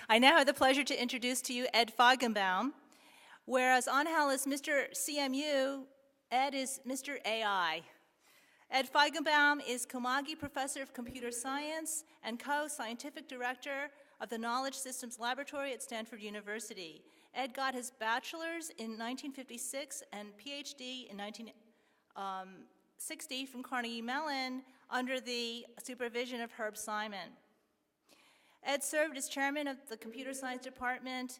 I now have the pleasure to introduce to you Ed Feigenbaum. Whereas Angel is Mr. CMU, Ed is Mr. AI. Ed Feigenbaum is Komagi Professor of Computer Science and co-scientific director of the Knowledge Systems Laboratory at Stanford University. Ed got his bachelor's in 1956 and PhD in 1960 from Carnegie Mellon under the supervision of Herb Simon. Ed served as chairman of the Computer Science Department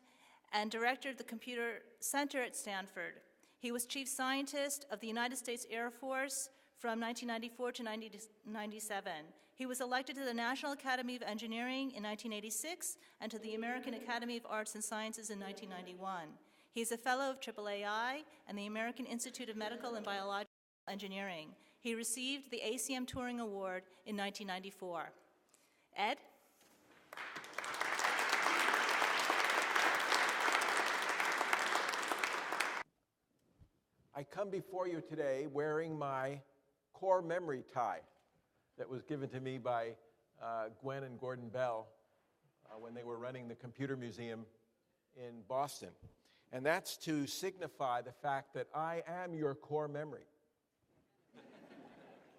and director of the Computer Center at Stanford. He was chief scientist of the United States Air Force from 1994 to 1997. He was elected to the National Academy of Engineering in 1986 and to the American Academy of Arts and Sciences in 1991. He is a fellow of AAAI and the American Institute of Medical and Biological Engineering. He received the ACM Turing Award in 1994. Ed? I come before you today wearing my core memory tie that was given to me by Gwen and Gordon Bell when they were running the Computer Museum in Boston. And that's to signify the fact that I am your core memory.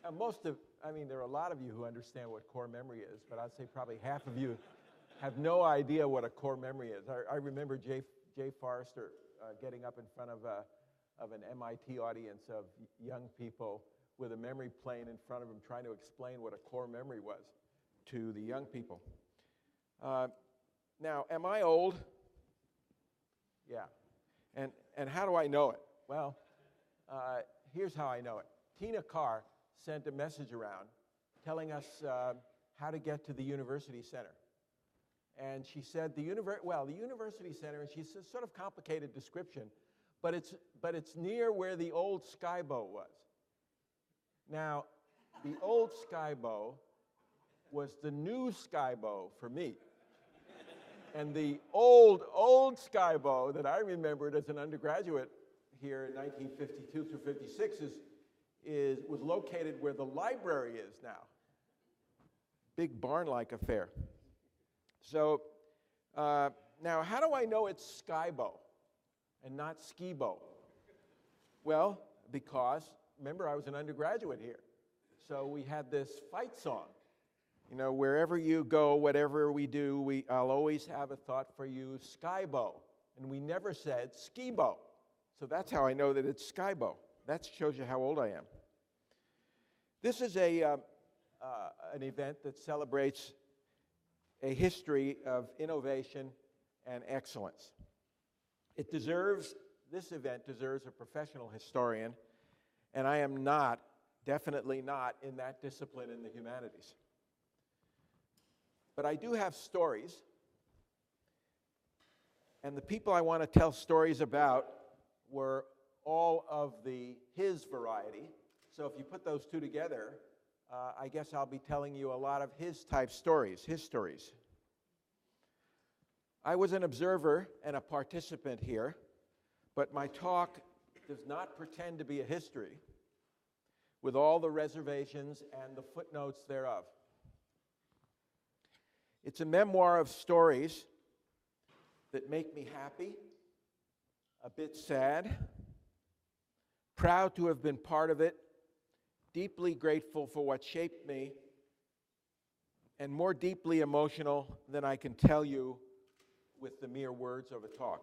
There are a lot of you who understand what core memory is, but I'd say probably half of you have no idea what a core memory is. I remember Jay Forrester getting up in front of an MIT audience of young people with a memory plane in front of him trying to explain what a core memory was to the young people. Now, am I old? Yeah. And how do I know it? Well, here's how I know it. Tina Carr sent a message around telling us how to get to the University Center. And she said the University Center, and she's a sort of complicated description, but it's near where the old Skybow was. Now, the old Skybow was the new Skybow for me. And the old Skybow that I remembered as an undergraduate here in 1952 through 56 was located where the library is now. Big barn-like affair. So now, how do I know it's Skybow and not Skibo? Well, because, remember, I was an undergraduate here. So we had this fight song. You know, wherever you go, whatever we do, I'll always have a thought for you, Skybow. And we never said Skibo. So that's how I know that it's Skybow. That shows you how old I am. This is an event that celebrates a history of innovation and excellence. This event deserves a professional historian, and I am definitely not in that discipline in the humanities. But I do have stories, and the people I want to tell stories about were all of his variety. So if you put those two together, I guess I'll be telling you a lot of his type stories, his stories. I was an observer and a participant here, but my talk does not pretend to be a history with all the reservations and the footnotes thereof. It's a memoir of stories that make me happy, a bit sad, proud to have been part of it, deeply grateful for what shaped me, and more deeply emotional than I can tell you with the mere words of a talk.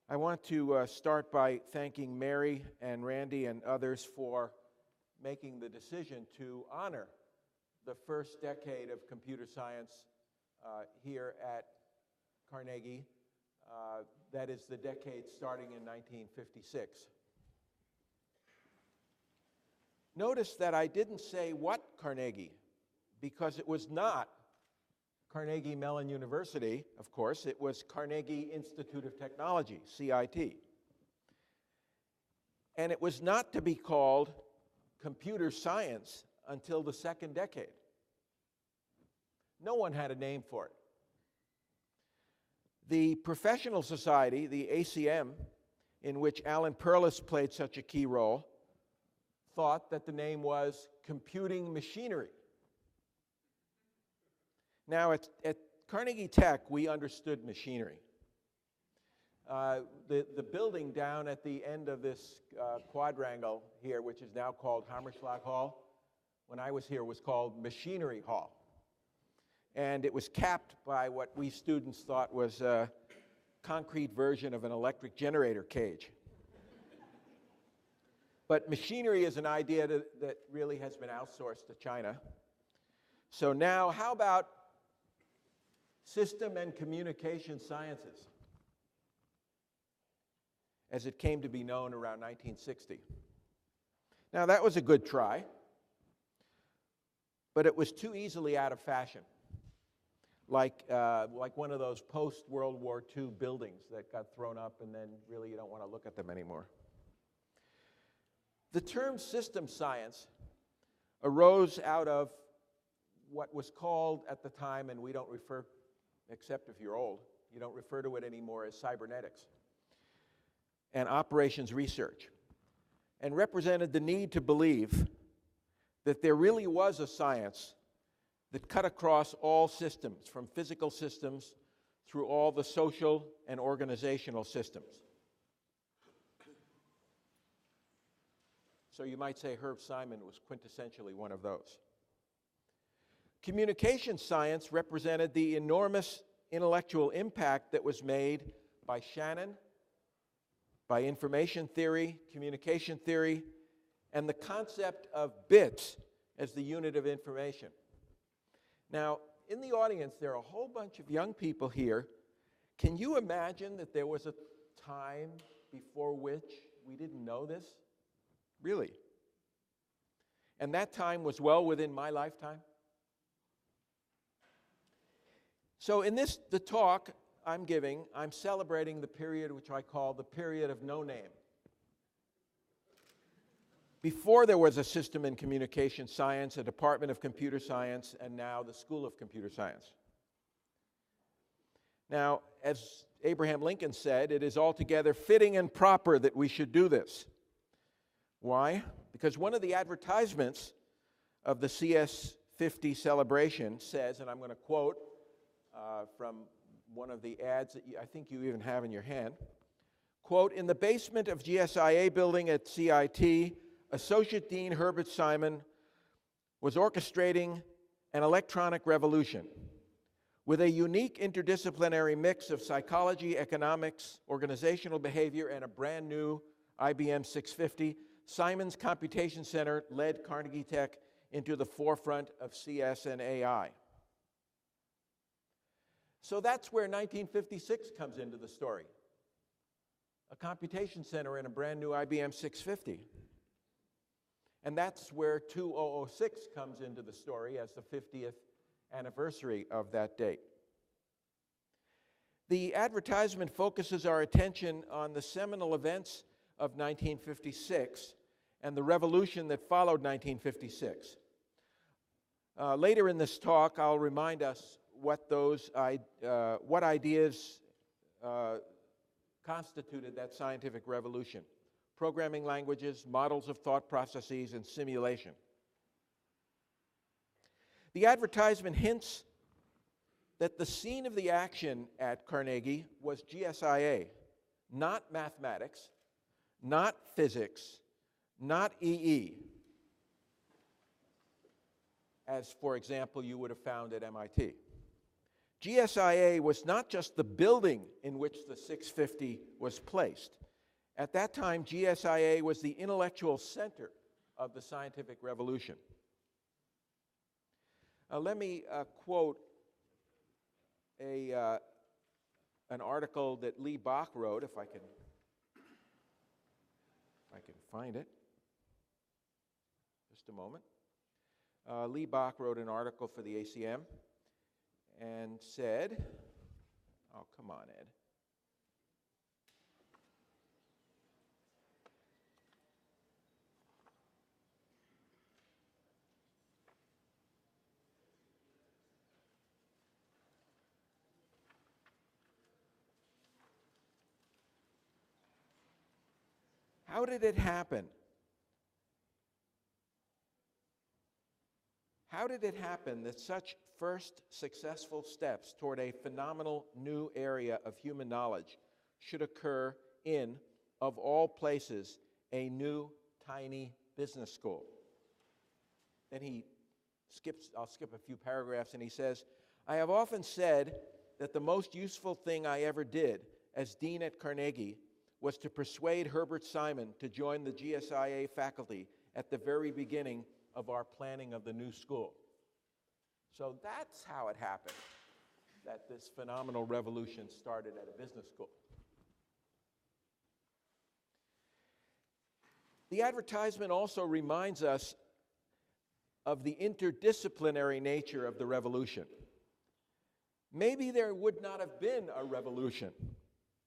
I want to start by thanking Mary and Randy and others for making the decision to honor the first decade of computer science here at Carnegie. That is the decade starting in 1956. Notice that I didn't say what Carnegie, because it was not Carnegie Mellon University, of course. It was Carnegie Institute of Technology, CIT. And it was not to be called computer science until the second decade. No one had a name for it. The professional society, the ACM, in which Alan Perlis played such a key role, thought that the name was computing machinery. Now, at Carnegie Tech, we understood machinery. The building down at the end of this quadrangle here, which is now called Hammerschlag Hall, when I was here was called Machinery Hall. And it was capped by what we students thought was a concrete version of an electric generator cage. But machinery is an idea that really has been outsourced to China. So now, how about system and communication sciences, as it came to be known around 1960? Now, that was a good try, but it was too easily out of fashion, like one of those post-World War II buildings that got thrown up and then really you don't want to look at them anymore. The term system science arose out of what was called at the time, and we don't refer, except if you're old, you don't refer to it anymore, as cybernetics and operations research, and represented the need to believe that there really was a science that cut across all systems, from physical systems through all the social and organizational systems. So you might say Herb Simon was quintessentially one of those. Communication science represented the enormous intellectual impact that was made by Shannon, by information theory, communication theory, and the concept of bits as the unit of information. Now, in the audience, there are a whole bunch of young people here. Can you imagine that there was a time before which we didn't know this? Really? And that time was well within my lifetime? So in the talk I'm giving, I'm celebrating the period which I call the period of no name. Before there was a system in communication science, a department of computer science, and now the School of Computer Science. Now, as Abraham Lincoln said, it is altogether fitting and proper that we should do this. Why? Because one of the advertisements of the CS50 celebration says, and I'm going to quote from one of the ads that I think you even have in your hand, quote, "In the basement of GSIA building at CIT, Associate Dean Herbert Simon was orchestrating an electronic revolution with a unique interdisciplinary mix of psychology, economics, organizational behavior, and a brand new IBM 650. Simon's Computation Center led Carnegie Tech into the forefront of CS and AI." So that's where 1956 comes into the story. A computation center and a brand new IBM 650. And that's where 2006 comes into the story as the 50th anniversary of that date. The advertisement focuses our attention on the seminal events of 1956 and the revolution that followed 1956. Later in this talk, I'll remind us what ideas constituted that scientific revolution: programming languages, models of thought processes, and simulation. The advertisement hints that the scene of the action at Carnegie was GSIA, not mathematics, not physics, not EE, as, for example, you would have found at MIT. GSIA was not just the building in which the 650 was placed. At that time, GSIA was the intellectual center of the scientific revolution. Let me quote an article that Lee Bach wrote, if I can find it. Just a moment. Lee Bach wrote an article for the ACM and said, oh, come on, Ed. How did it happen? How did it happen that such first successful steps toward a phenomenal new area of human knowledge should occur in, of all places, a new tiny business school. Then I'll skip a few paragraphs, and he says, I have often said that the most useful thing I ever did as dean at Carnegie was to persuade Herbert Simon to join the GSIA faculty at the very beginning of our planning of the new school. So that's how it happened, that this phenomenal revolution started at a business school. The advertisement also reminds us of the interdisciplinary nature of the revolution. Maybe there would not have been a revolution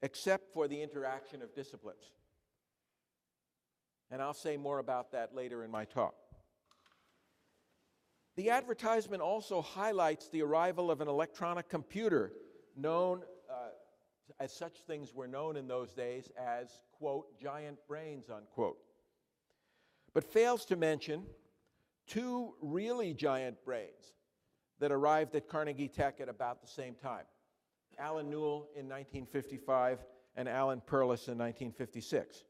except for the interaction of disciplines. And I'll say more about that later in my talk. The advertisement also highlights the arrival of an electronic computer known, as such things were known in those days as, quote, giant brains, unquote, but fails to mention two really giant brains that arrived at Carnegie Tech at about the same time. Alan Newell in 1955 and Alan Perlis in 1956.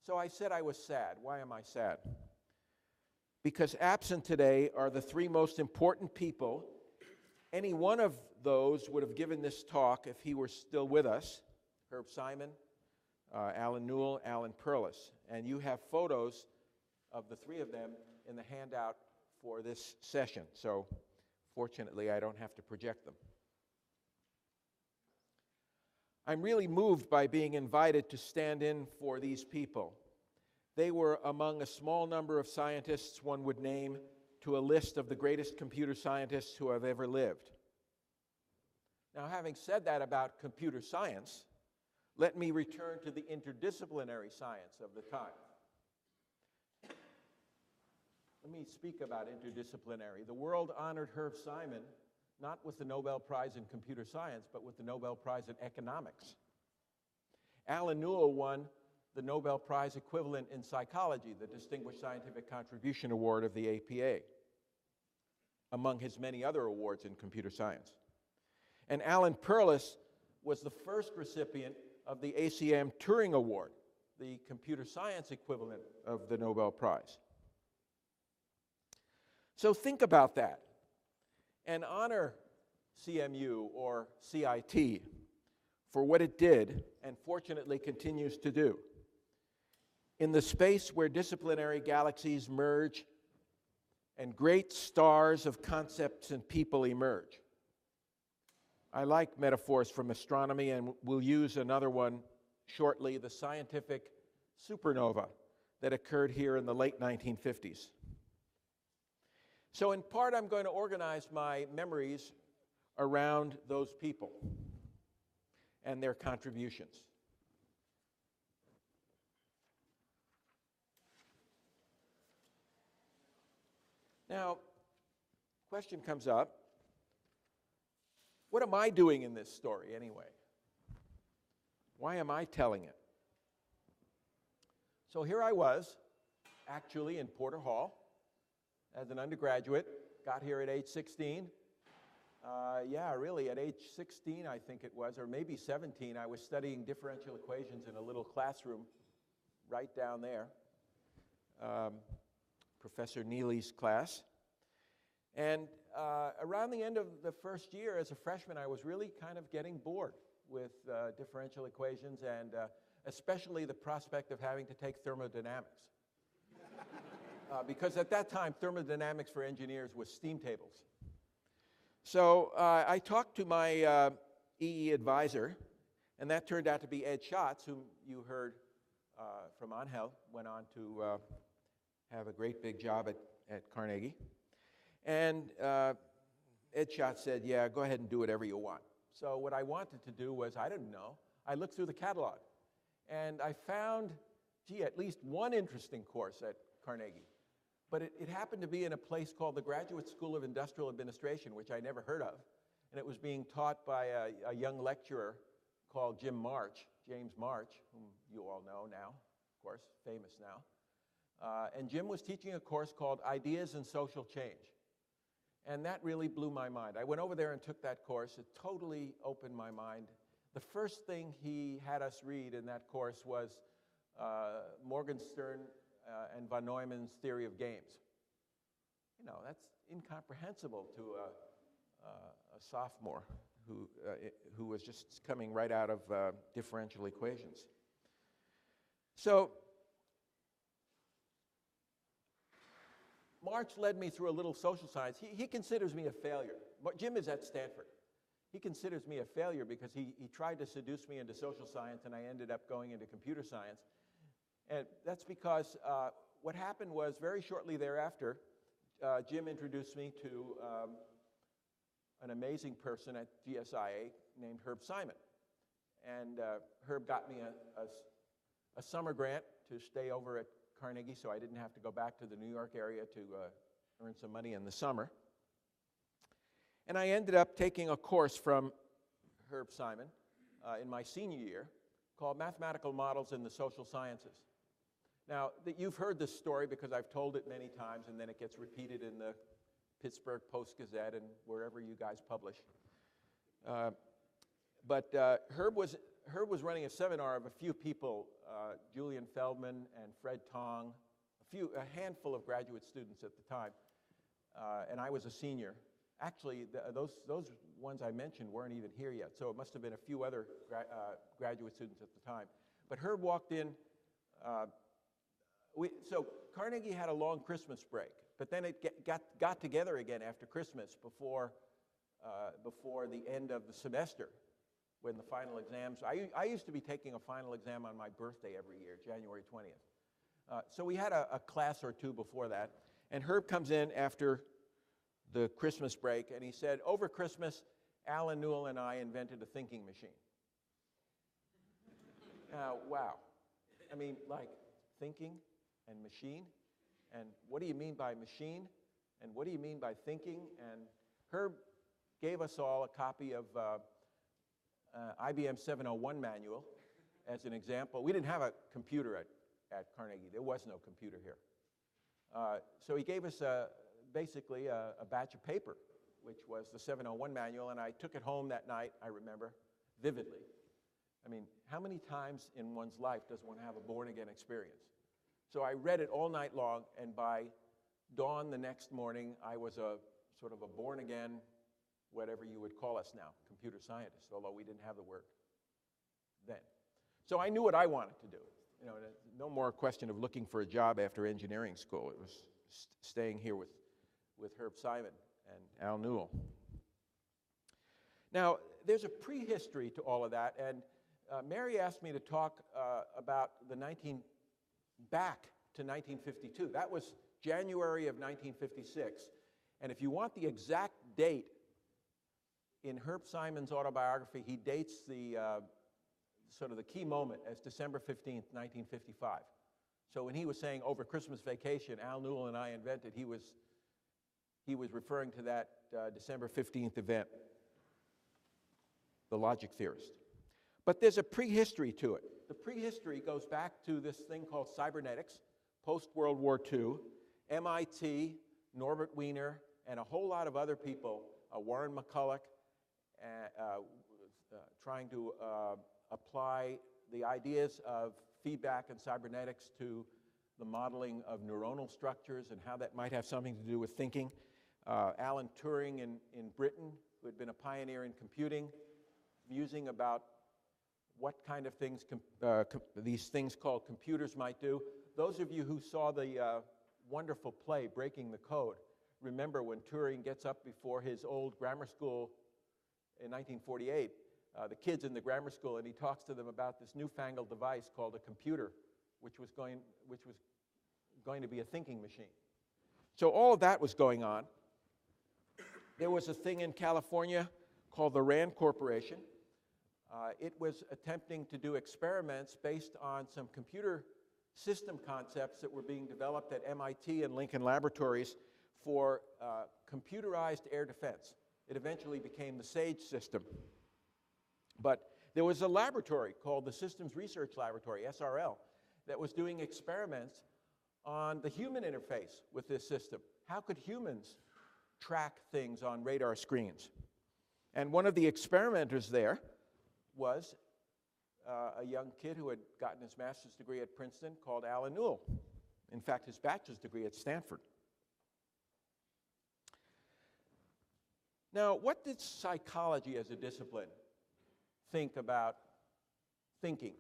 So I said I was sad. Why am I sad? Because absent today are the three most important people. Any one of those would have given this talk if he were still with us. Herb Simon, Alan Newell, Alan Perlis. And you have photos of the three of them in the handout for this session. So fortunately, I don't have to project them. I'm really moved by being invited to stand in for these people. They were among a small number of scientists one would name to a list of the greatest computer scientists who have ever lived. Now, having said that about computer science, let me return to the interdisciplinary science of the time. Let me speak about interdisciplinary. The world honored Herb Simon not with the Nobel Prize in Computer Science, but with the Nobel Prize in Economics. Alan Newell won the Nobel Prize equivalent in psychology, the Distinguished Scientific Contribution Award of the APA, among his many other awards in computer science. And Alan Perlis was the first recipient of the ACM Turing Award, the computer science equivalent of the Nobel Prize. So think about that and honor CMU or CIT for what it did and fortunately continues to do in the space where disciplinary galaxies merge and great stars of concepts and people emerge. I like metaphors from astronomy, and we'll use another one shortly, the scientific supernova that occurred here in the late 1950s. So in part, I'm going to organize my memories around those people and their contributions. Now, question comes up, what am I doing in this story anyway? Why am I telling it? So here I was, actually in Porter Hall, as an undergraduate, got here at age 16. Really, at age 16, I think it was, or maybe 17, I was studying differential equations in a little classroom right down there, Professor Neely's class. And around the end of the first year as a freshman, I was really kind of getting bored with differential equations and especially the prospect of having to take thermodynamics. Because at that time, thermodynamics for engineers was steam tables. So I talked to my EE advisor, and that turned out to be Ed Schatz, whom you heard from Angel, went on to have a great big job at Carnegie. And Ed Schatz said, yeah, go ahead and do whatever you want. So what I wanted to do was, I didn't know, I looked through the catalog, and I found, at least one interesting course at Carnegie. But it happened to be in a place called the Graduate School of Industrial Administration, which I never heard of. And it was being taught by a young lecturer called James March, whom you all know now, of course, famous now. And Jim was teaching a course called Ideas and Social Change. And that really blew my mind. I went over there and took that course. It totally opened my mind. The first thing he had us read in that course was Morgenstern and von Neumann's theory of games. You know, that's incomprehensible to a sophomore who was just coming right out of differential equations. So March led me through a little social science. He considers me a failure. Jim is at Stanford. He considers me a failure because he tried to seduce me into social science, and I ended up going into computer science. And that's because what happened was very shortly thereafter, Jim introduced me to an amazing person at GSIA named Herb Simon. And Herb got me a summer grant to stay over at Carnegie, so I didn't have to go back to the New York area to earn some money in the summer. And I ended up taking a course from Herb Simon in my senior year called Mathematical Models in the Social Sciences. Now, you've heard this story because I've told it many times, and then it gets repeated in the Pittsburgh Post-Gazette and wherever you guys publish. But Herb was running a seminar of a few people, Julian Feldman and Fred Tong, a handful of graduate students at the time, and I was a senior. Actually, those ones I mentioned weren't even here yet, so it must have been a few other graduate students at the time. But Herb walked in. So Carnegie had a long Christmas break, but then it got together again after Christmas before the end of the semester, when the final exams. I used to be taking a final exam on my birthday every year, January 20th. So we had a class or two before that, and Herb comes in after the Christmas break, and he said, over Christmas, Alan, Newell, and I invented a thinking machine. Wow. I mean, like, thinking and machine? And what do you mean by machine? And what do you mean by thinking? And Herb gave us all a copy of IBM 701 manual as an example. We didn't have a computer at Carnegie. There was no computer here. So he gave us basically a batch of paper, which was the 701 manual, and I took it home that night, I remember, vividly. I mean, how many times in one's life does one have a born-again experience? So I read it all night long, and by dawn the next morning, I was a sort of a born-again, whatever you would call us now, computer scientist, although we didn't have the word then. So I knew what I wanted to do. You know, no more question of looking for a job after engineering school. It was staying here with Herb Simon and Al Newell. Now, there's a prehistory to all of that, and Mary asked me to talk about back to 1952. That was January of 1956. And if you want the exact date in Herb Simon's autobiography, he dates the sort of the key moment as December 15th, 1955. So when he was saying over Christmas vacation, Al Newell and I invented, he was referring to that December 15th event, the logic theorist. But there's a prehistory to it. The prehistory goes back to this thing called cybernetics, post-World War II, MIT, Norbert Wiener, and a whole lot of other people, Warren McCulloch, trying to apply the ideas of feedback and cybernetics to the modeling of neuronal structures and how that might have something to do with thinking. Alan Turing in Britain, who had been a pioneer in computing, musing about what kind of things these things called computers might do. Those of you who saw the wonderful play, Breaking the Code, remember when Turing gets up before his old grammar school in 1948, the kids in the grammar school, and he talks to them about this newfangled device called a computer, which was going to be a thinking machine. So all of that was going on. There was a thing in California called the RAND Corporation. It was attempting to do experiments based on some computer system concepts that were being developed at MIT and Lincoln Laboratories for computerized air defense. It eventually became the SAGE system. But there was a laboratory called the Systems Research Laboratory, SRL, that was doing experiments on the human interface with this system. How could humans track things on radar screens. And one of the experimenters there was a young kid who had gotten his master's degree at Princeton called Alan Newell. In fact, his bachelor's degree at Stanford. Now, what did psychology as a discipline think about thinking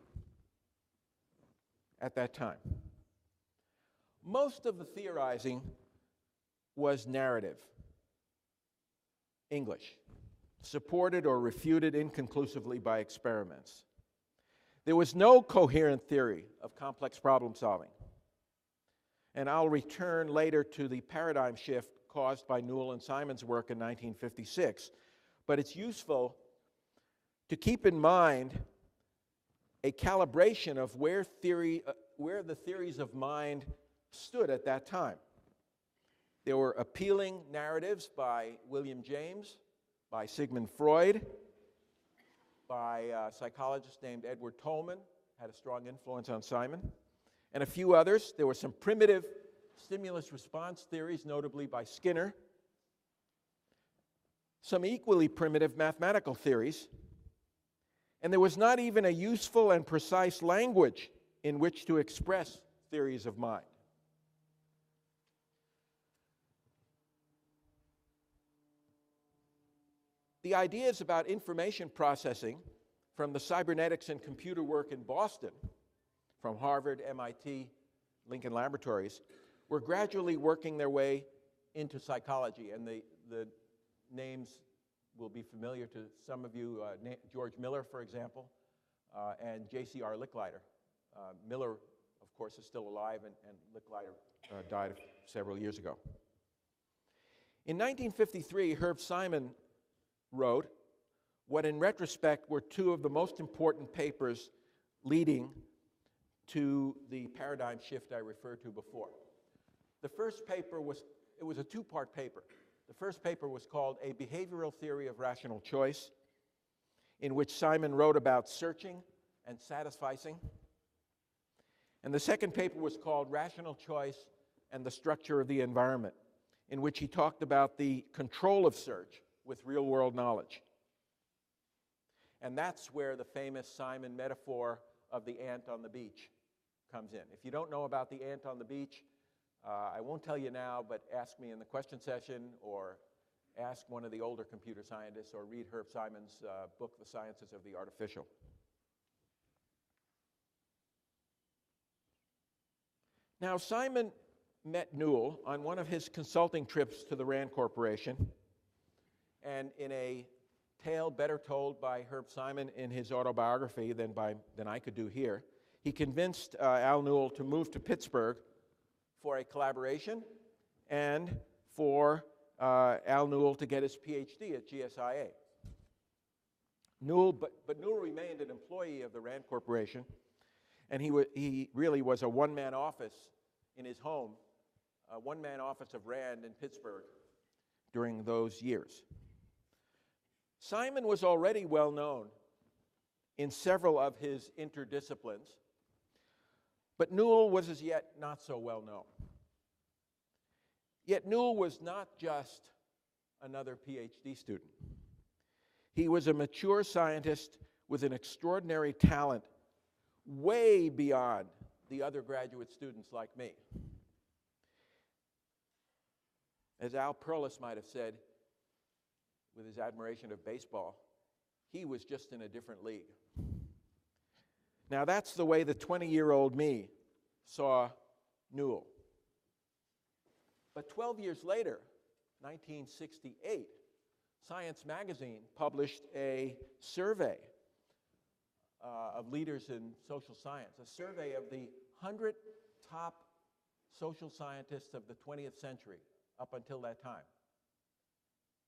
at that time? Most of the theorizing was narrative, English, supported or refuted inconclusively by experiments. There was no coherent theory of complex problem solving. And I'll return later to the paradigm shift caused by Newell and Simon's work in 1956. But it's useful to keep in mind a calibration of where the theories of mind stood at that time. There were appealing narratives by William James, by Sigmund Freud, by a psychologist named Edward Tolman, had a strong influence on Simon, and a few others. There were some primitive stimulus response theories, notably by Skinner, some equally primitive mathematical theories, and there was not even a useful and precise language in which to express theories of mind. The ideas about information processing from the cybernetics and computer work in Boston, from Harvard, MIT, Lincoln Laboratories, were gradually working their way into psychology. And the names will be familiar to some of you, George Miller, for example, and J.C.R. Licklider. Miller, of course, is still alive, and Licklider died several years ago. In 1953, Herb Simon wrote what in retrospect were two of the most important papers leading to the paradigm shift I referred to before. The first paper was a two-part paper. The first paper was called A Behavioral Theory of Rational Choice, in which Simon wrote about searching and satisficing. And the second paper was called Rational Choice and the Structure of the Environment, in which he talked about the control of search with real-world knowledge. And that's where the famous Simon metaphor of the ant on the beach comes in. If you don't know about the ant on the beach, I won't tell you now, but ask me in the question session, or ask one of the older computer scientists, or read Herb Simon's book, The Sciences of the Artificial. Now, Simon met Newell on one of his consulting trips to the Rand Corporation, and in a tale better told by Herb Simon in his autobiography than I could do here, he convinced Al Newell to move to Pittsburgh for a collaboration and for Al Newell to get his PhD at GSIA. But Newell remained an employee of the Rand Corporation, and he really was a one-man office in his home, a one-man office of Rand in Pittsburgh during those years. Simon was already well known in several of his interdisciplines, but Newell was as yet not so well known. Yet Newell was not just another PhD student. He was a mature scientist with an extraordinary talent way beyond the other graduate students like me. As Al Perlis might have said, with his admiration of baseball, he was just in a different league. Now, that's the way the 20-year-old me saw Newell. But 12 years later, 1968, Science magazine published a survey of leaders in social science, a survey of the 100 top social scientists of the 20th century up until that time.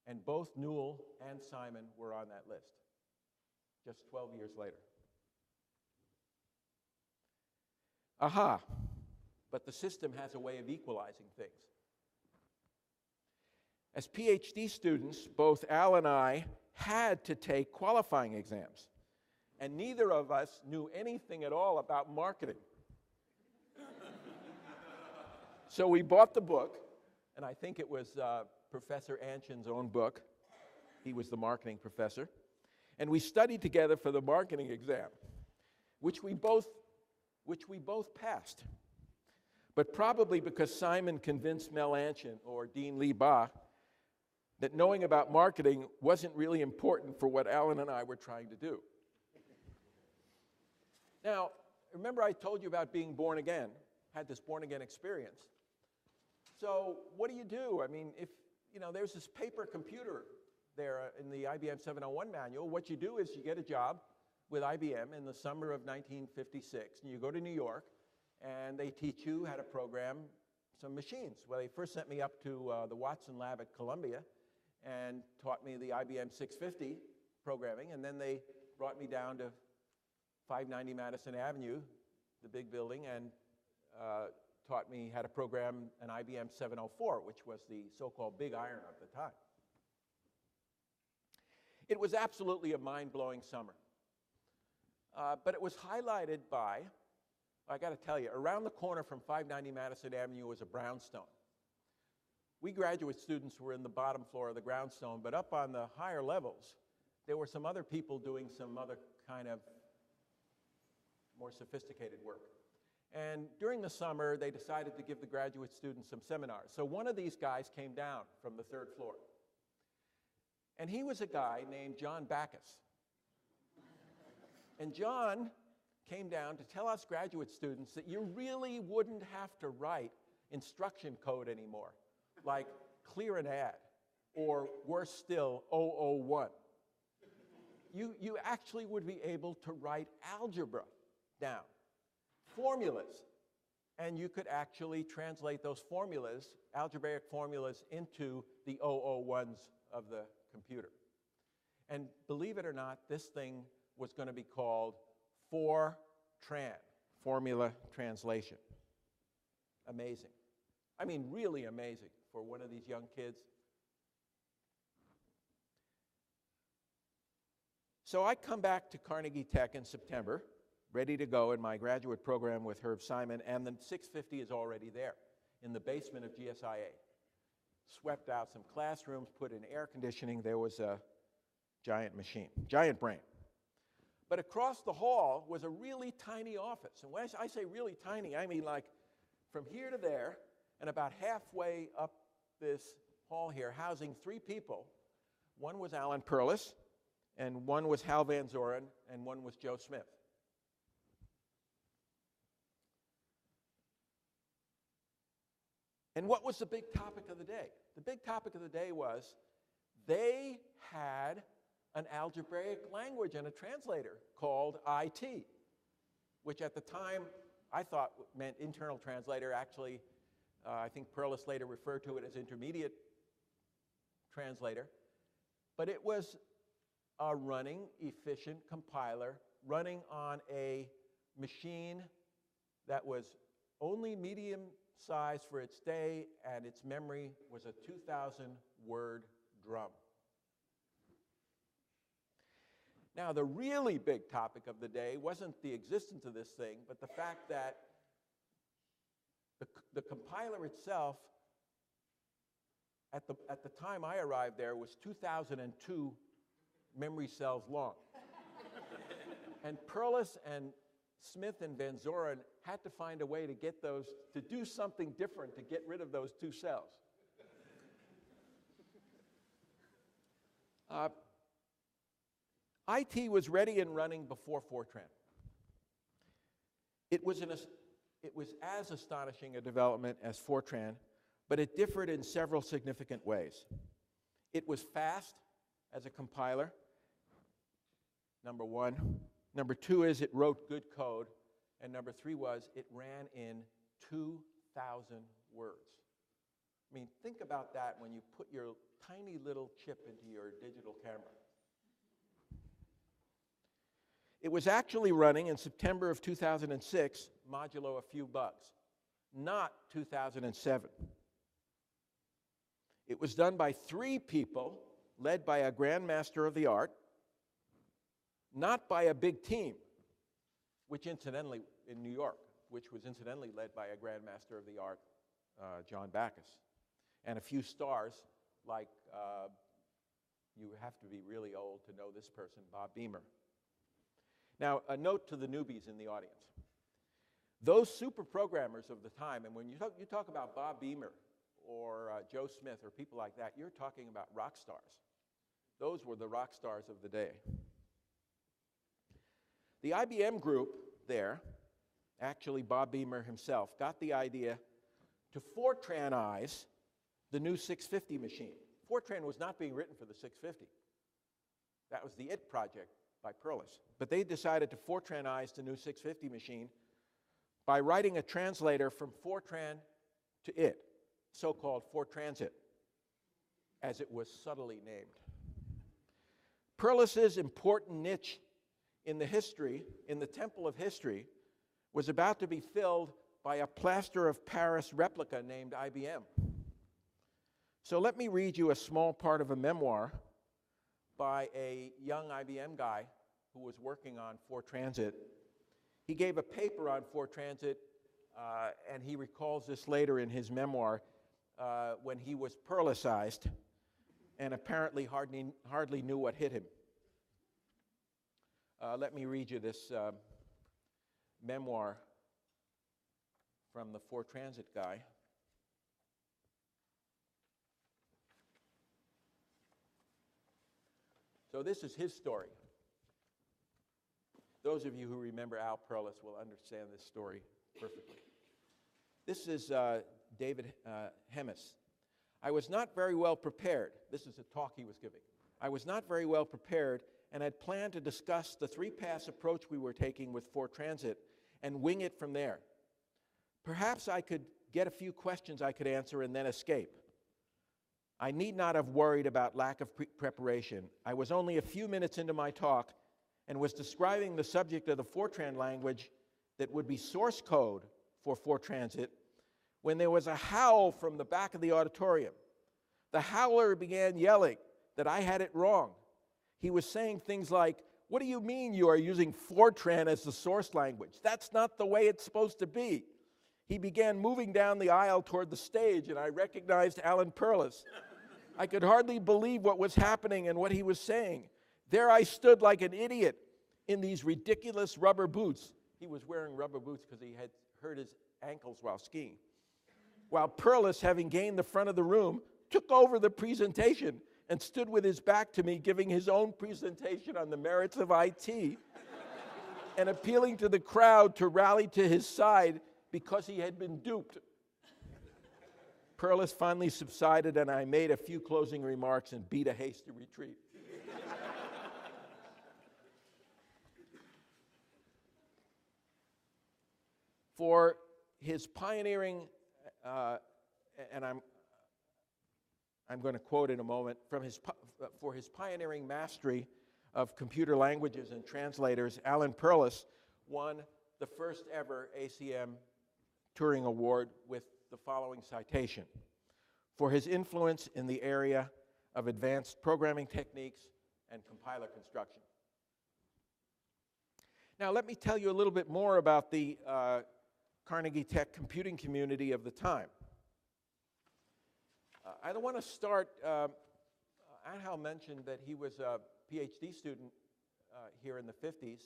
And both Newell and Simon were on that list, just 12 years later. Aha, but the system has a way of equalizing things. As PhD students, both Al and I had to take qualifying exams, and neither of us knew anything at all about marketing. So we bought the book, and I think it was Professor Anshin's own book. He was the marketing professor. And we studied together for the marketing exam, which we both passed. But probably because Simon convinced Mel Anshin or Dean Lee Ba that knowing about marketing wasn't really important for what Alan and I were trying to do. Now, remember I told you about being born again, had this born again experience. So what do? I mean, if, there's this paper computer there in the IBM 701 manual. What you do is you get a job with IBM in the summer of 1956, and you go to New York, and they teach you how to program some machines. Well, they first sent me up to the Watson lab at Columbia and taught me the IBM 650 programming, and then they brought me down to 590 Madison Avenue, the big building, and taught me how to program an IBM 704, which was the so-called big iron of the time. It was absolutely a mind-blowing summer. But it was highlighted by, I got to tell you, around the corner from 590 Madison Avenue was a brownstone. We graduate students were in the bottom floor of the brownstone, but up on the higher levels, there were some other people doing some other kind of more sophisticated work. And during the summer, they decided to give the graduate students some seminars. So one of these guys came down from the third floor. And he was a guy named John Backus. And John came down to tell us graduate students that you really wouldn't have to write instruction code anymore, like clear an ad, or worse still, 001. You actually would be able to write algebra down, formulas, and you could actually translate those formulas, algebraic formulas, into the 001s of the computer. And believe it or not, this thing was going to be called Fortran, formula translation. Amazing. I mean, really amazing for one of these young kids. So I come back to Carnegie Tech in September, ready to go in my graduate program with Herb Simon, and the 650 is already there in the basement of GSIA. Swept out some classrooms, put in air conditioning. There was a giant machine, giant brain. But across the hall was a really tiny office. And when I say really tiny, I mean like from here to there and about halfway up this hall here, housing 3 people. One was Alan Perlis, and one was Hal Van Zoren, and one was Joe Smith. And what was the big topic of the day? The big topic of the day was they had an algebraic language and a translator called IT, which at the time I thought meant internal translator. Actually, I think Perlis later referred to it as intermediate translator. But it was a running, efficient compiler running on a machine that was only medium size for its day, and its memory was a 2,000-word drum. Now, the really big topic of the day wasn't the existence of this thing, but the fact that the compiler itself, at the time I arrived there, was 2,002 memory cells long. And Perlis and Smith and Van Zoren had to find a way to get those, to do something different to get rid of those 2 cells. IT was ready and running before Fortran. It was as astonishing a development as Fortran, but it differed in several significant ways. It was fast as a compiler, number 1. Number 2 is it wrote good code. And number 3 was it ran in 2,000 words. I mean, think about that when you put your tiny little chip into your digital camera. It was actually running in September of 2006, modulo a few bugs, not 2007. It was done by 3 people, led by a grandmaster of the art, not by a big team, which incidentally, in New York, which was incidentally led by a grandmaster of the art, John Backus, and a few stars like you have to be really old to know this person, Bob Beamer. Now, a note to the newbies in the audience. Those super programmers of the time, and when you talk about Bob Beamer or Joe Smith or people like that, you're talking about rock stars. Those were the rock stars of the day. The IBM group there, actually Bob Beamer himself, got the idea to Fortranize the new 650 machine. Fortran was not being written for the 650. That was the IT project by Perlis. But they decided to Fortranize the new 650 machine by writing a translator from Fortran to IT, so-called Fortransit, as it was subtly named. Perlis's important niche in the history, in the temple of history, was about to be filled by a plaster of Paris replica named IBM. So let me read you a small part of a memoir by a young IBM guy who was working on Fortransit. He gave a paper on Fortransit, and he recalls this later in his memoir, when he was Perlicized and apparently hardly knew what hit him. Let me read you this memoir from the Fortransit guy. So this is his story. Those of you who remember Al Perlis will understand this story perfectly. This is David Hemis. I was not very well prepared. This is a talk he was giving. I was not very well prepared and had planned to discuss the three-pass approach we were taking with Fortransit and wing it from there. Perhaps I could get a few questions I could answer and then escape. I need not have worried about lack of preparation. I was only a few minutes into my talk and was describing the subject of the Fortran language that would be source code for Fortransit when there was a howl from the back of the auditorium. The howler began yelling that I had it wrong. He was saying things like, "What do you mean you are using Fortran as the source language? That's not the way it's supposed to be." He began moving down the aisle toward the stage, and I recognized Alan Perlis. I could hardly believe what was happening and what he was saying. There I stood like an idiot in these ridiculous rubber boots. He was wearing rubber boots because he had hurt his ankles while skiing. While Perlis, having gained the front of the room, took over the presentation and stood with his back to me, giving his own presentation on the merits of IT and appealing to the crowd to rally to his side because he had been duped. Perlis finally subsided, and I made a few closing remarks and beat a hasty retreat. For his pioneering, and I'm going to quote in a moment, for his pioneering mastery of computer languages and translators, Alan Perlis won the first ever ACM Turing Award with the following citation: for his influence in the area of advanced programming techniques and compiler construction. Now, let me tell you a little bit more about the Carnegie Tech computing community of the time. I want to start, Angel mentioned that he was a PhD student here in the 50s,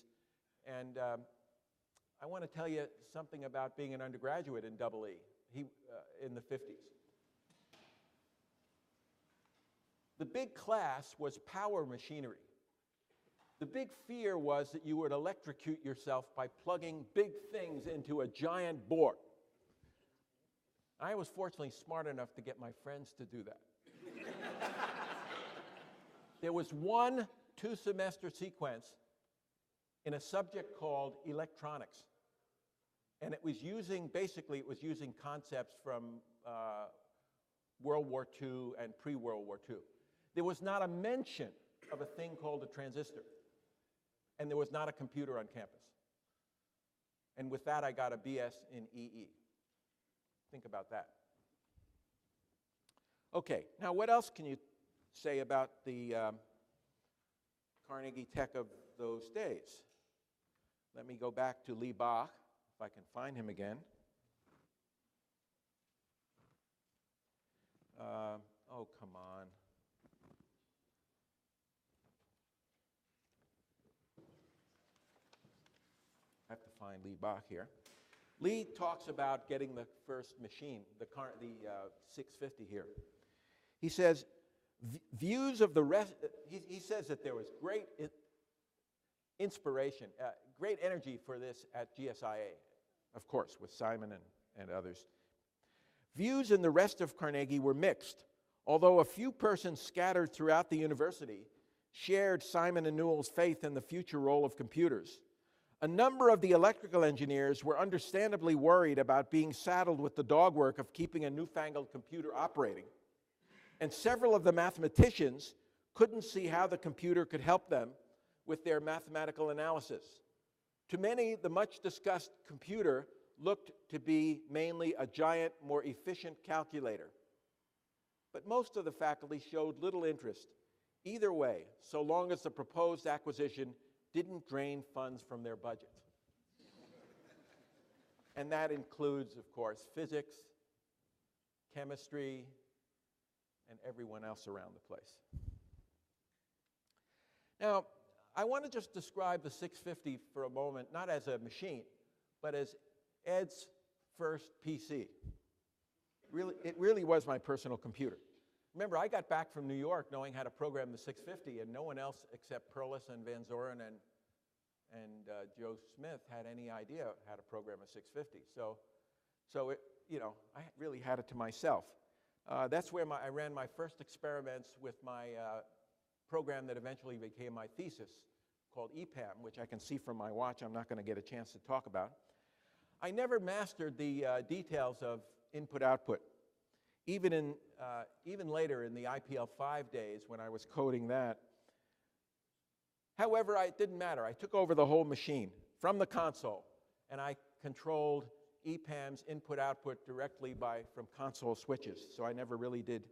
and I want to tell you something about being an undergraduate in EE in the 50s. The big class was power machinery. The big fear was that you would electrocute yourself by plugging big things into a giant board. I was fortunately smart enough to get my friends to do that. There was one 2-semester sequence in a subject called electronics. And it was using concepts from World War II and pre-World War II. There was not a mention of a thing called a transistor. And there was not a computer on campus. And with that, I got a BS in EE. Think about that. Okay, now what else can you say about the Carnegie Tech of those days? Let me go back to Lee Bach, if I can find him again. Oh, come on. I have to find Lee Bach here. Lee talks about getting the first machine, the 650 here. He says, views of the rest, he says that there was great inspiration, great energy for this at GSIA, of course, with Simon and others. Views in the rest of Carnegie were mixed, although a few persons scattered throughout the university shared Simon and Newell's faith in the future role of computers. A number of the electrical engineers were understandably worried about being saddled with the dog work of keeping a newfangled computer operating. And several of the mathematicians couldn't see how the computer could help them with their mathematical analysis. To many, the much-discussed computer looked to be mainly a giant, more efficient calculator. But most of the faculty showed little interest either way, so long as the proposed acquisition didn't drain funds from their budget. And that includes, of course, physics, chemistry, and everyone else around the place. Now, I want to just describe the 650 for a moment, not as a machine, but as Ed's first PC. It really was my personal computer. Remember, I got back from New York knowing how to program the 650, and no one else except Perlis and Van Zoren and Joe Smith had any idea how to program a 650. So it, I really had it to myself. That's where I ran my first experiments with my program that eventually became my thesis, called EPAM, which I can see from my watch I'm not going to get a chance to talk about. I never mastered the details of input-output. Even later in the IPL5 days when I was coding that. However, it didn't matter. I took over the whole machine from the console, and I controlled EPAM's input-output directly from console switches, so I never really did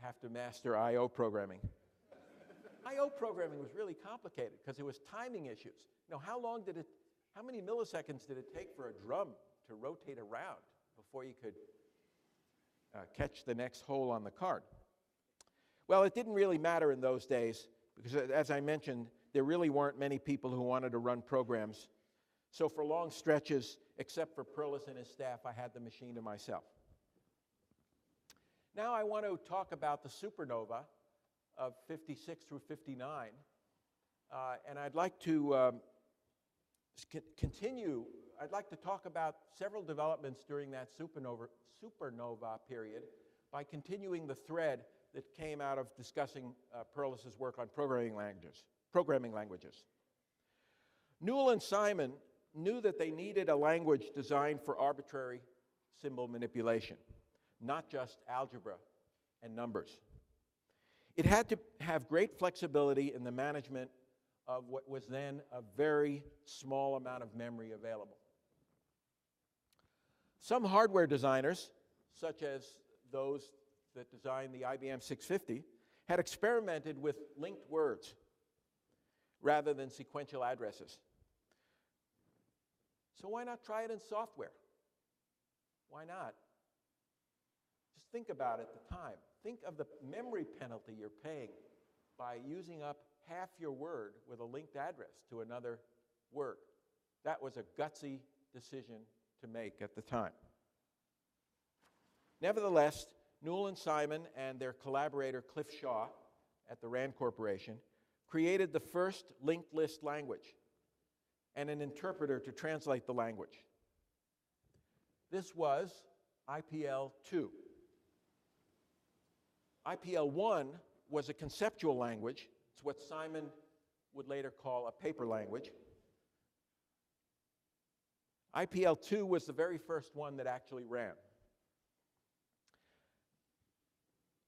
have to master I.O. programming. I.O. programming was really complicated because it was timing issues. How many milliseconds did it take for a drum to rotate around before you could catch the next hole on the card? Well, it didn't really matter in those days because, as I mentioned, there really weren't many people who wanted to run programs. So for long stretches, except for Perlis and his staff, I had the machine to myself. Now I want to talk about the supernova of 56 through 59. And I'd like to continue. I'd like to talk about several developments during that supernova period by continuing the thread that came out of discussing Perlis's work on programming languages. Newell and Simon knew that they needed a language designed for arbitrary symbol manipulation, not just algebra and numbers. It had to have great flexibility in the management of what was then a very small amount of memory available. Some hardware designers, such as those that designed the IBM 650, had experimented with linked words rather than sequential addresses. So why not try it in software? Why not? Just think about it at the time. Think of the memory penalty you're paying by using up half your word with a linked address to another word. That was a gutsy decision to make at the time. Nevertheless, Newell and Simon and their collaborator Cliff Shaw at the RAND Corporation created the first linked list language and an interpreter to translate the language. This was IPL2. IPL1 was a conceptual language. It's what Simon would later call a paper language. IPL2 was the very first one that actually ran.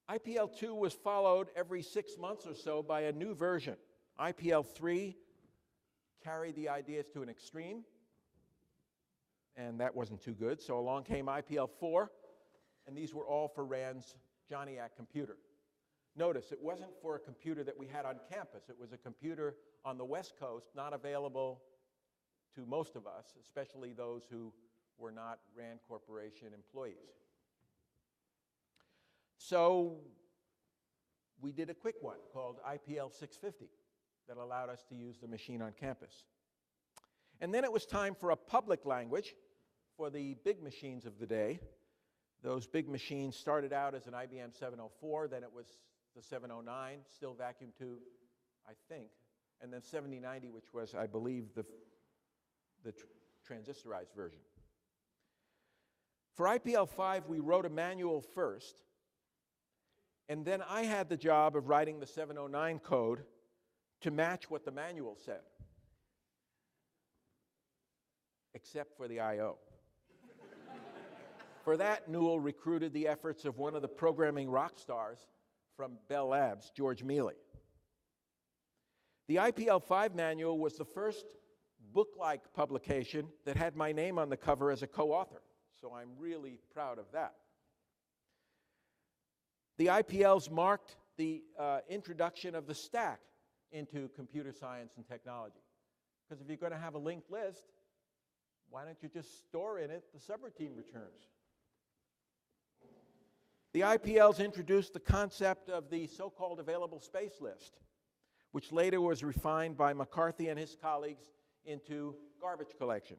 IPL2 was followed every 6 months or so by a new version. IPL3 carried the ideas to an extreme, and that wasn't too good. So along came IPL4, and these were all for Rand's Johnniac computer. Notice, it wasn't for a computer that we had on campus. It was a computer on the West Coast, not available to most of us, especially those who were not Rand Corporation employees. So we did a quick one called IPL 650 that allowed us to use the machine on campus. And then it was time for a public language for the big machines of the day. Those big machines started out as an IBM 704, then it was the 709, still vacuum tube, I think, and then 7090, which was, I believe, the transistorized version. For IPL 5, we wrote a manual first, and then I had the job of writing the 709 code to match what the manual said, except for the I.O. For that, Newell recruited the efforts of one of the programming rock stars from Bell Labs, George Mealy. The IPL 5 manual was the first book-like publication that had my name on the cover as a co-author, so I'm really proud of that. The IPLs marked the introduction of the stack into computer science and technology. Because if you're going to have a linked list, why don't you just store in it the subroutine returns? The IPLs introduced the concept of the so-called available space list, which later was refined by McCarthy and his colleagues into garbage collection.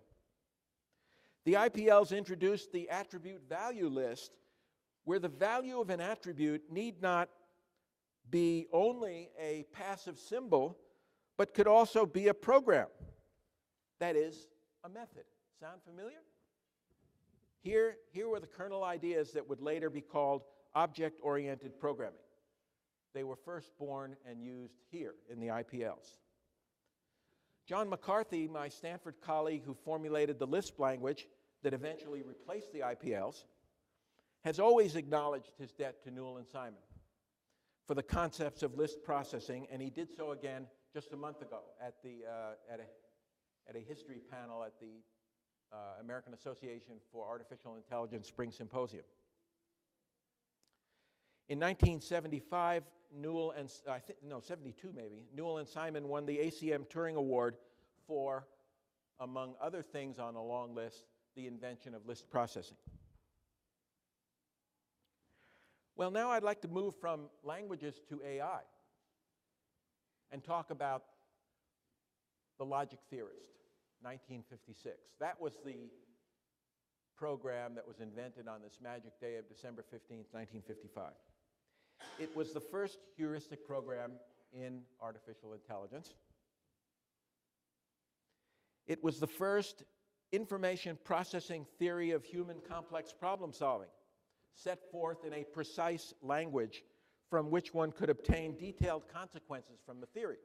The IPLs introduced the attribute value list, where the value of an attribute need not be only a passive symbol, but could also be a program. That is, a method. Sound familiar? Here were the kernel ideas that would later be called object-oriented programming. They were first born and used here in the IPLs. John McCarthy, my Stanford colleague who formulated the Lisp language that eventually replaced the IPLs, has always acknowledged his debt to Newell and Simon for the concepts of Lisp processing, and he did so again just a month ago at a history panel at the American Association for Artificial Intelligence Spring Symposium. In 1975, Newell and 72 maybe, Newell and Simon won the ACM Turing Award for, among other things on a long list, the invention of Lisp processing. Well, now I'd like to move from languages to AI and talk about the logic theorist, 1956. That was the program that was invented on this magic day of December 15th, 1955. It was the first heuristic program in artificial intelligence. It was the first information processing theory of human complex problem solving, set forth in a precise language from which one could obtain detailed consequences from the theory.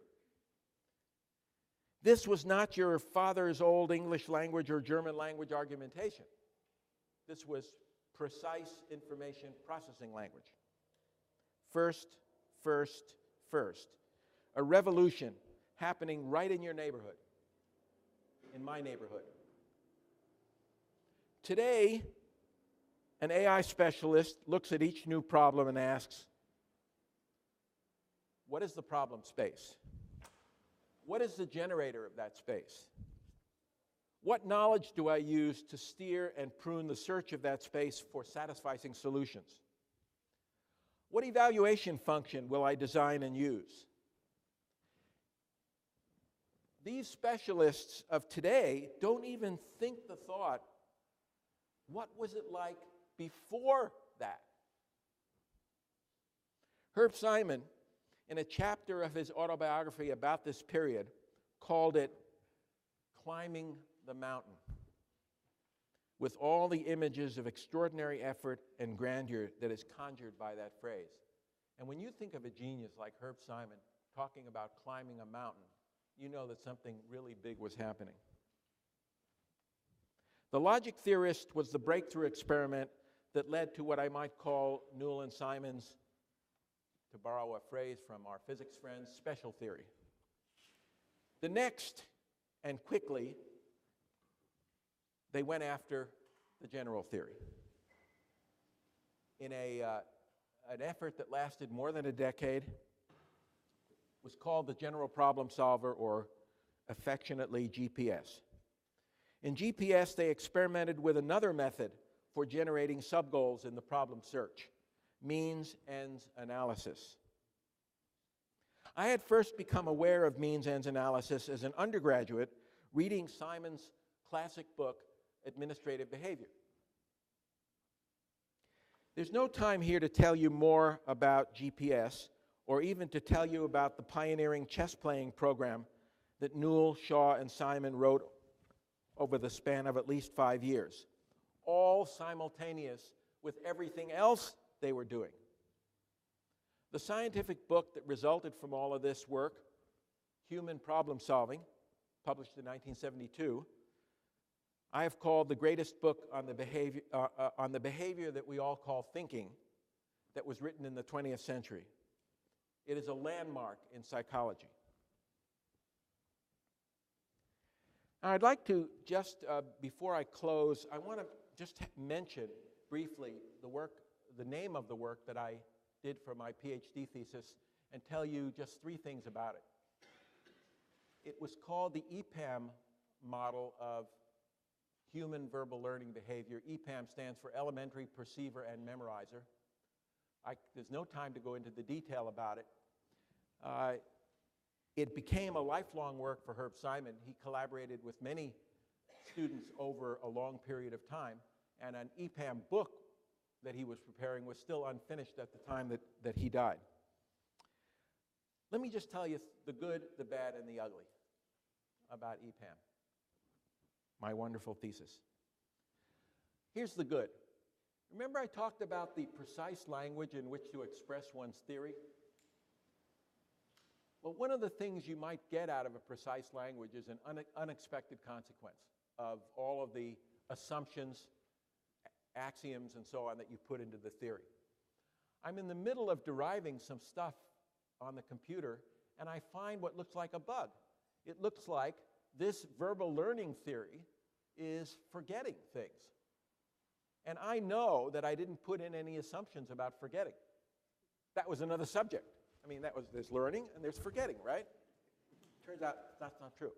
This was not your father's old English language or German language argumentation. This was precise information processing language. First. A revolution happening right in your neighborhood, in my neighborhood. Today, an AI specialist looks at each new problem and asks, what is the problem space? What is the generator of that space? What knowledge do I use to steer and prune the search of that space for satisfying solutions? What evaluation function will I design and use? These specialists of today don't even think the thought, what was it like before that? Herb Simon, in a chapter of his autobiography about this period, called it climbing the mountain, with all the images of extraordinary effort and grandeur that is conjured by that phrase. And when you think of a genius like Herb Simon talking about climbing a mountain, you know that something really big was happening. The logic theorist was the breakthrough experiment that led to what I might call Newell and Simon's, to borrow a phrase from our physics friends, special theory. The next, and quickly, they went after the general theory in an effort that lasted more than a decade. Was called the General Problem Solver, or affectionately GPS. In GPS, they experimented with another method for generating subgoals in the problem search, means-ends analysis. I had first become aware of means-ends analysis as an undergraduate reading Simon's classic book, Administrative Behavior. There's no time here to tell you more about GPS or even to tell you about the pioneering chess-playing program that Newell, Shaw, and Simon wrote over the span of at least 5 years, all simultaneous with everything else they were doing. The scientific book that resulted from all of this work, Human Problem Solving, published in 1972, I have called the greatest book on the behavior that we all call thinking that was written in the 20th century. It is a landmark in psychology. Now, I'd like to just, before I close, I want to just mention briefly the name of the work that I did for my PhD thesis and tell you just 3 things about it. It was called the EPAM model of human verbal learning behavior. EPAM stands for Elementary, Perceiver, and Memorizer. There's no time to go into the detail about it. It became a lifelong work for Herb Simon. He collaborated with many students over a long period of time, and an EPAM book that he was preparing was still unfinished at the time that he died. Let me just tell you the good, the bad, and the ugly about EPAM, my wonderful thesis. Here's the good. Remember I talked about the precise language in which to express one's theory? Well, one of the things you might get out of a precise language is an unexpected consequence of all of the assumptions, axioms, and so on that you put into the theory. I'm in the middle of deriving some stuff on the computer, and I find what looks like a bug. It looks like this verbal learning theory is forgetting things. And I know that I didn't put in any assumptions about forgetting. That was another subject. I mean, there's learning and there's forgetting, right? Turns out that's not true.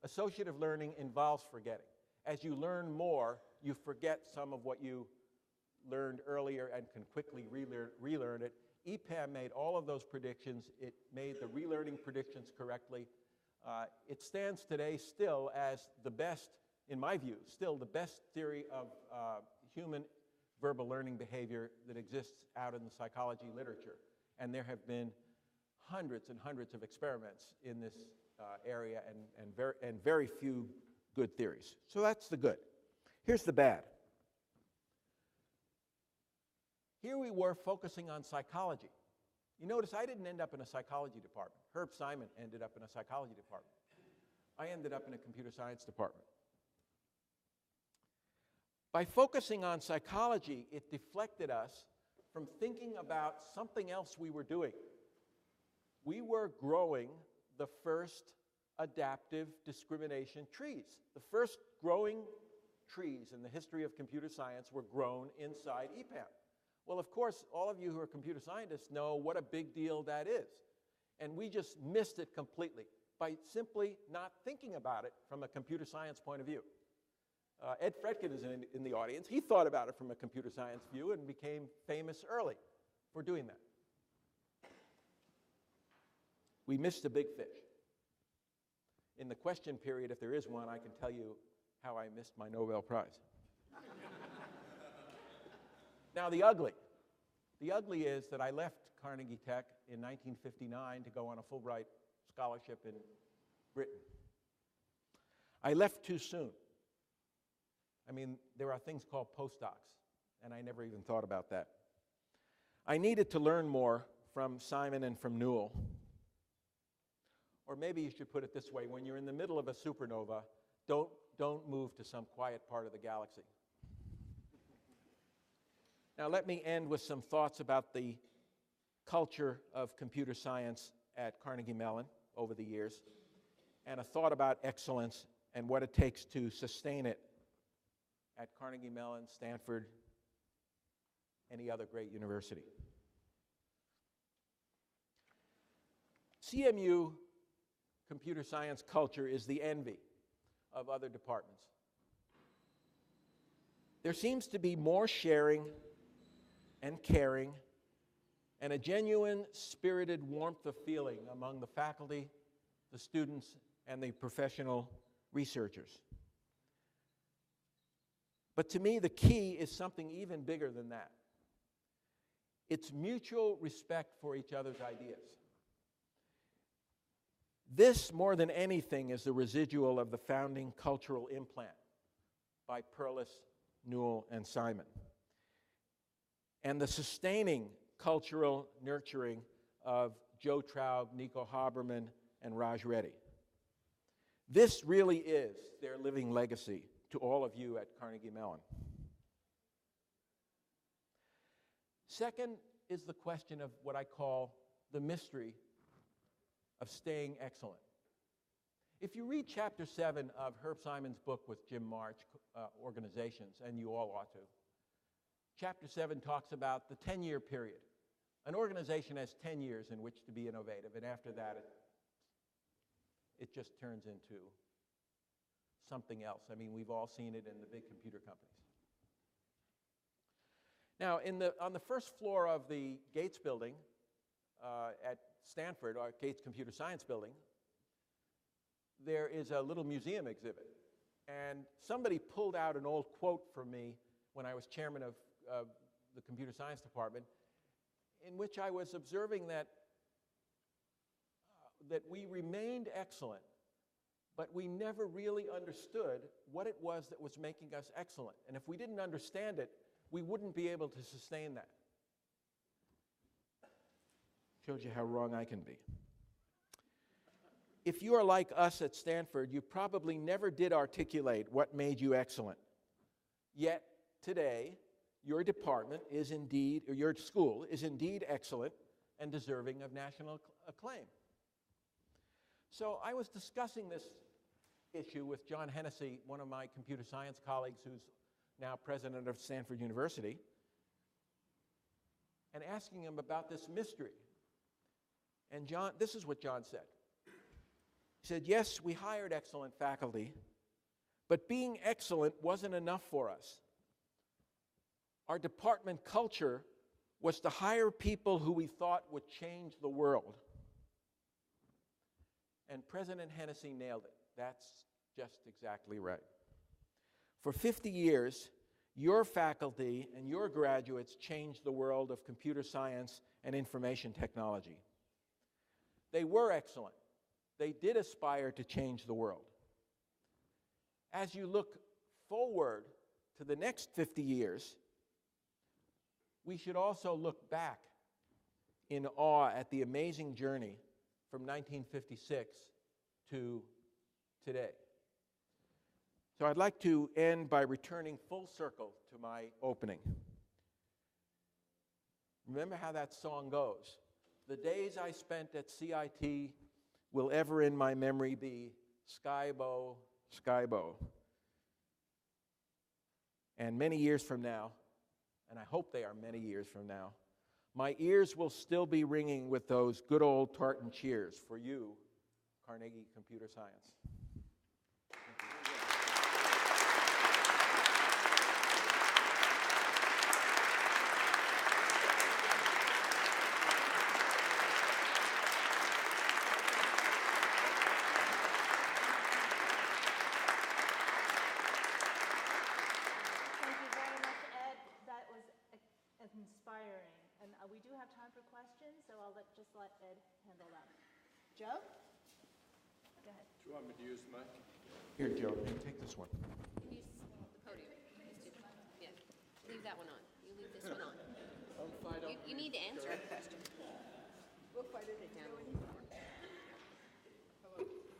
Associative learning involves forgetting. As you learn more, you forget some of what you learned earlier and can quickly relearn it. EPAM made all of those predictions. It made the relearning predictions correctly. It stands today still as the best, in my view, still the best theory of human verbal learning behavior that exists out in the psychology literature. And there have been hundreds and hundreds of experiments in this area and very few good theories. So that's the good. Here's the bad. Here we were focusing on psychology. You notice I didn't end up in a psychology department. Herb Simon ended up in a psychology department. I ended up in a computer science department. By focusing on psychology, it deflected us from thinking about something else we were doing. We were growing the first adaptive discrimination trees. The first growing trees in the history of computer science were grown inside EPAM. Well, of course, all of you who are computer scientists know what a big deal that is. And we just missed it completely by simply not thinking about it from a computer science point of view. Ed Fredkin is in the audience. He thought about it from a computer science view and became famous early for doing that. We missed a big fish. In the question period, if there is one, I can tell you how I missed my Nobel Prize. Now, the ugly. The ugly is that I left Carnegie Tech in 1959 to go on a Fulbright scholarship in Britain. I left too soon. I mean, there are things called postdocs, and I never even thought about that. I needed to learn more from Simon and from Newell. Or maybe you should put it this way: when you're in the middle of a supernova, don't move to some quiet part of the galaxy. Now, let me end with some thoughts about the culture of computer science at Carnegie Mellon over the years, and a thought about excellence and what it takes to sustain it at Carnegie Mellon, Stanford, any other great university. CMU computer science culture is the envy of other departments. There seems to be more sharing and caring and a genuine spirited warmth of feeling among the faculty, the students, and the professional researchers. But to me, the key is something even bigger than that. It's mutual respect for each other's ideas. This, more than anything, is the residual of the founding cultural implant by Perlis, Newell, and Simon, and the sustaining cultural nurturing of Joe Traub, Nico Haberman, and Raj Reddy. This really is their living legacy to all of you at Carnegie Mellon. Second is the question of what I call the mystery of staying excellent. If you read Chapter 7 of Herb Simon's book with Jim March, Organizations, and you all ought to, Chapter 7 talks about the 10-year period. An organization has 10 years in which to be innovative, and after that, it just turns into something else. I mean, we've all seen it in the big computer companies. Now, on the first floor of the Gates building at Stanford, our Gates Computer Science building, there is a little museum exhibit. And somebody pulled out an old quote from me when I was chairman of the computer science department, in which I was observing that we remained excellent, but we never really understood what it was that was making us excellent. And if we didn't understand it, we wouldn't be able to sustain that. Shows you how wrong I can be. If you are like us at Stanford, you probably never did articulate what made you excellent. Yet, today, your department is indeed, or your school is indeed excellent and deserving of national acclaim. So I was discussing this issue with John Hennessy, one of my computer science colleagues who's now president of Stanford University, and asking him about this mystery. And John, this is what John said. He said, yes, we hired excellent faculty, but being excellent wasn't enough for us. Our department culture was to hire people who we thought would change the world. And President Hennessy nailed it. That's just exactly right. For 50 years, your faculty and your graduates changed the world of computer science and information technology. They were excellent. They did aspire to change the world. As you look forward to the next 50 years, we should also look back in awe at the amazing journey from 1956 to today. So I'd like to end by returning full circle to my opening. Remember how that song goes. The days I spent at CIT will ever in my memory be Skybo, Skybo. And many years from now, and I hope they are many years from now, my ears will still be ringing with those good old tartan cheers for you, Carnegie Computer Science. Inspiring. And we do have time for questions, so I'll just let Ed handle that. Joe? Go ahead. Do you want me to use the mic? Here, Joe, take this one. Use the podium. Yeah. Leave that one on. You leave this one on. You need to answer a question. We'll fight it down.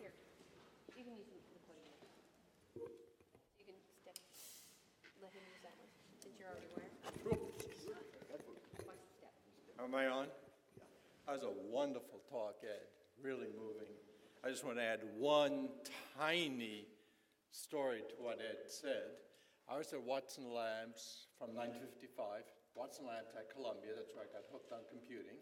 Here. You can use the podium. You can step. Let him use that one, since you're already wearing. Am I on? That was a wonderful talk, Ed. Really moving. I just want to add one tiny story to what Ed said. I was at Watson Labs from 1955. Watson Labs at Columbia. That's where I got hooked on computing.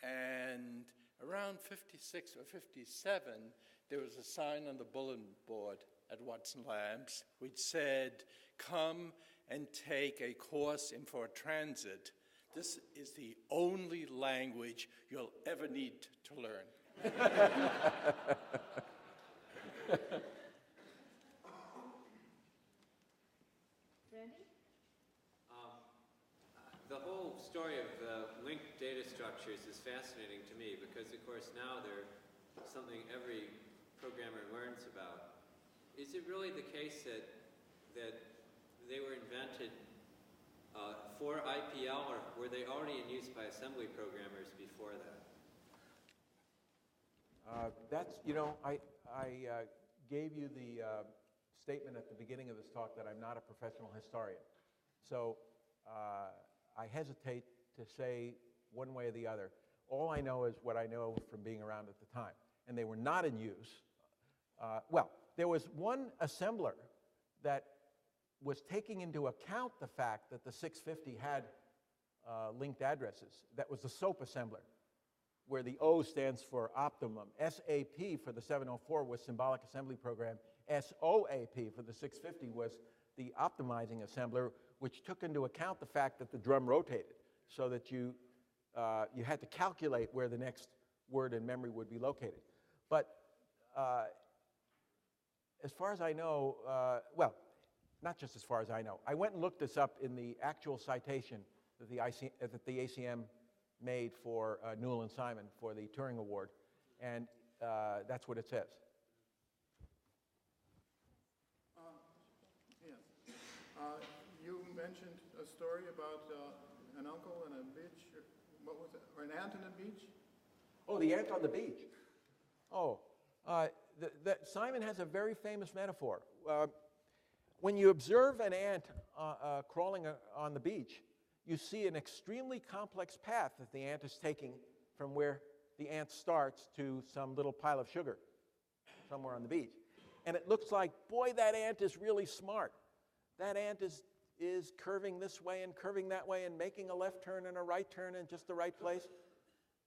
And around 56 or 57, there was a sign on the bulletin board at Watson Labs which said, come and take a course in for transit This is the only language you'll ever need to learn. Randy? The whole story of linked data structures is fascinating to me because, of course, now they're something every programmer learns about. Is it really the case that they were invented for IPL, or were they already in use by assembly programmers before that? I gave you the statement at the beginning of this talk that I'm not a professional historian. So I hesitate to say one way or the other. All I know is what I know from being around at the time. And they were not in use. Well, there was one assembler that was taking into account the fact that the 650 had linked addresses. That was the SOAP assembler, where the O stands for optimum. SAP for the 704 was symbolic assembly program. SOAP for the 650 was the optimizing assembler, which took into account the fact that the drum rotated, so that you had to calculate where the next word in memory would be located. But as far as I know, well, not just as far as I know. I went and looked this up in the actual citation that the ACM made for Newell and Simon for the Turing Award, and that's what it says. Yes. You mentioned a story about an uncle and a beach. What was it? Or an ant on a beach? Oh, the ant on the beach. Oh, Simon has a very famous metaphor. When you observe an ant crawling on the beach, you see an extremely complex path that the ant is taking from where the ant starts to some little pile of sugar somewhere on the beach. And it looks like, boy, that ant is really smart. That ant is curving this way and curving that way and making a left turn and a right turn in just the right place.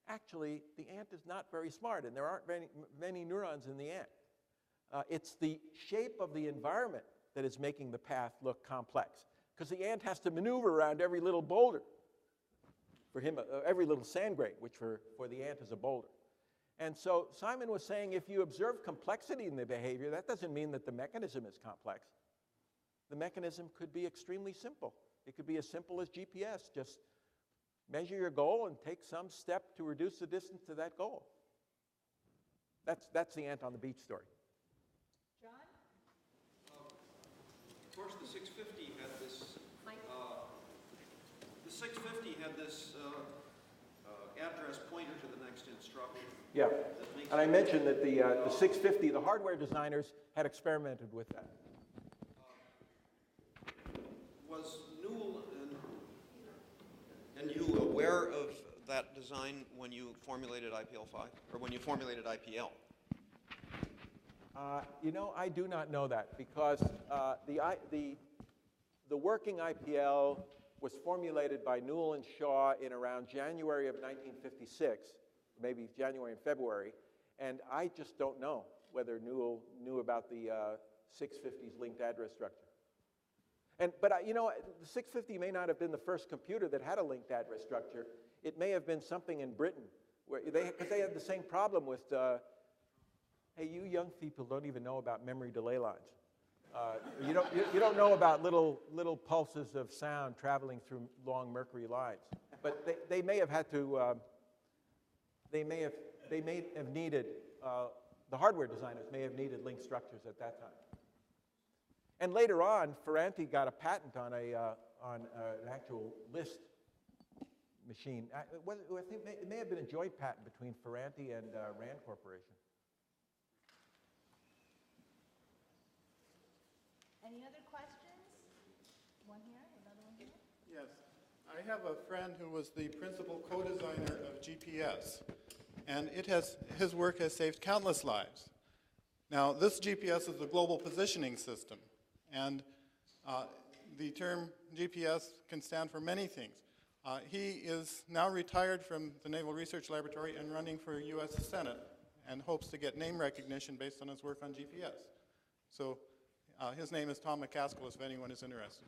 Actually, the ant is not very smart, and there aren't many neurons in the ant. It's the shape of the environment that is making the path look complex, because the ant has to maneuver around every little boulder. For him, every little sand grain, which for the ant is a boulder. And so Simon was saying, if you observe complexity in the behavior, that doesn't mean that the mechanism is complex. The mechanism could be extremely simple. It could be as simple as GPS. Just measure your goal and take some step to reduce the distance to that goal. That's the ant on the beach story. John? Of course, the 650 had this. The 650 had this address pointer to the next instruction. Yeah, and I mentioned that the 650, the hardware designers had experimented with that. Was Newell and you aware of that design when you formulated IPL5, or when you formulated IPL? I do not know that, because the working IPL was formulated by Newell and Shaw in around January of 1956, maybe January and February, and I just don't know whether Newell knew about the 650's linked address structure. But the 650 may not have been the first computer that had a linked address structure. It may have been something in Britain, because they had the same problem with, hey, you young people don't even know about memory delay lines. You don't know about little pulses of sound traveling through long mercury lines. But they may have had to. They may have needed. The hardware designers may have needed linked structures at that time. And later on, Ferranti got a patent on an actual list machine. I think it may have been a joint patent between Ferranti and Rand Corporation. Any other questions? One here, another one here? Yes. I have a friend who was the principal co-designer of GPS, and his work has saved countless lives. Now, this GPS is a global positioning system, and the term GPS can stand for many things. He is now retired from the Naval Research Laboratory and running for U.S. Senate, and hopes to get name recognition based on his work on GPS. So his name is Tom McCaskill, if anyone is interested.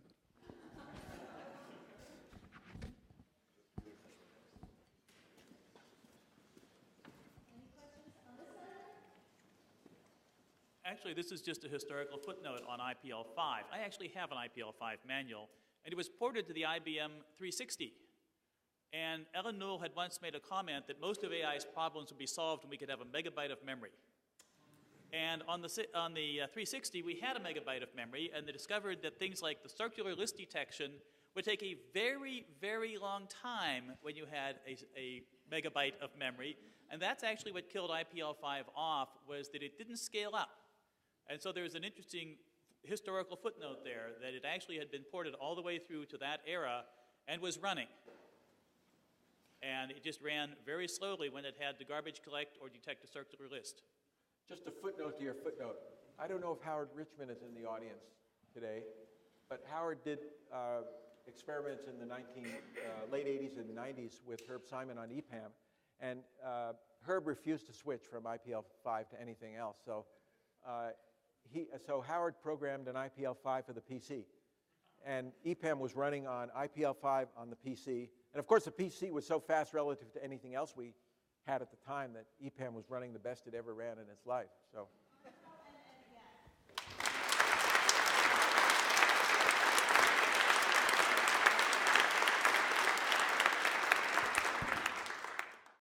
Actually, this is just a historical footnote on IPL5. I actually have an IPL5 manual, and it was ported to the IBM 360. And Alan Newell had once made a comment that most of AI's problems would be solved when we could have a megabyte of memory. And on the 360, we had a megabyte of memory, and they discovered that things like the circular list detection would take a very, very long time when you had a megabyte of memory. And that's actually what killed IPL5 off, was that it didn't scale up. And so there's an interesting historical footnote there that it actually had been ported all the way through to that era and was running. And it just ran very slowly when it had to garbage collect or detect a circular list. Just a footnote to your footnote. I don't know if Howard Richmond is in the audience today, but Howard did experiments in the late 80s and 90s with Herb Simon on EPAM, and Herb refused to switch from IPL5 to anything else. So, so Howard programmed an IPL5 for the PC, and EPAM was running on IPL5 on the PC. And of course, the PC was so fast relative to anything else we had at the time that EPAM was running the best it ever ran in its life. So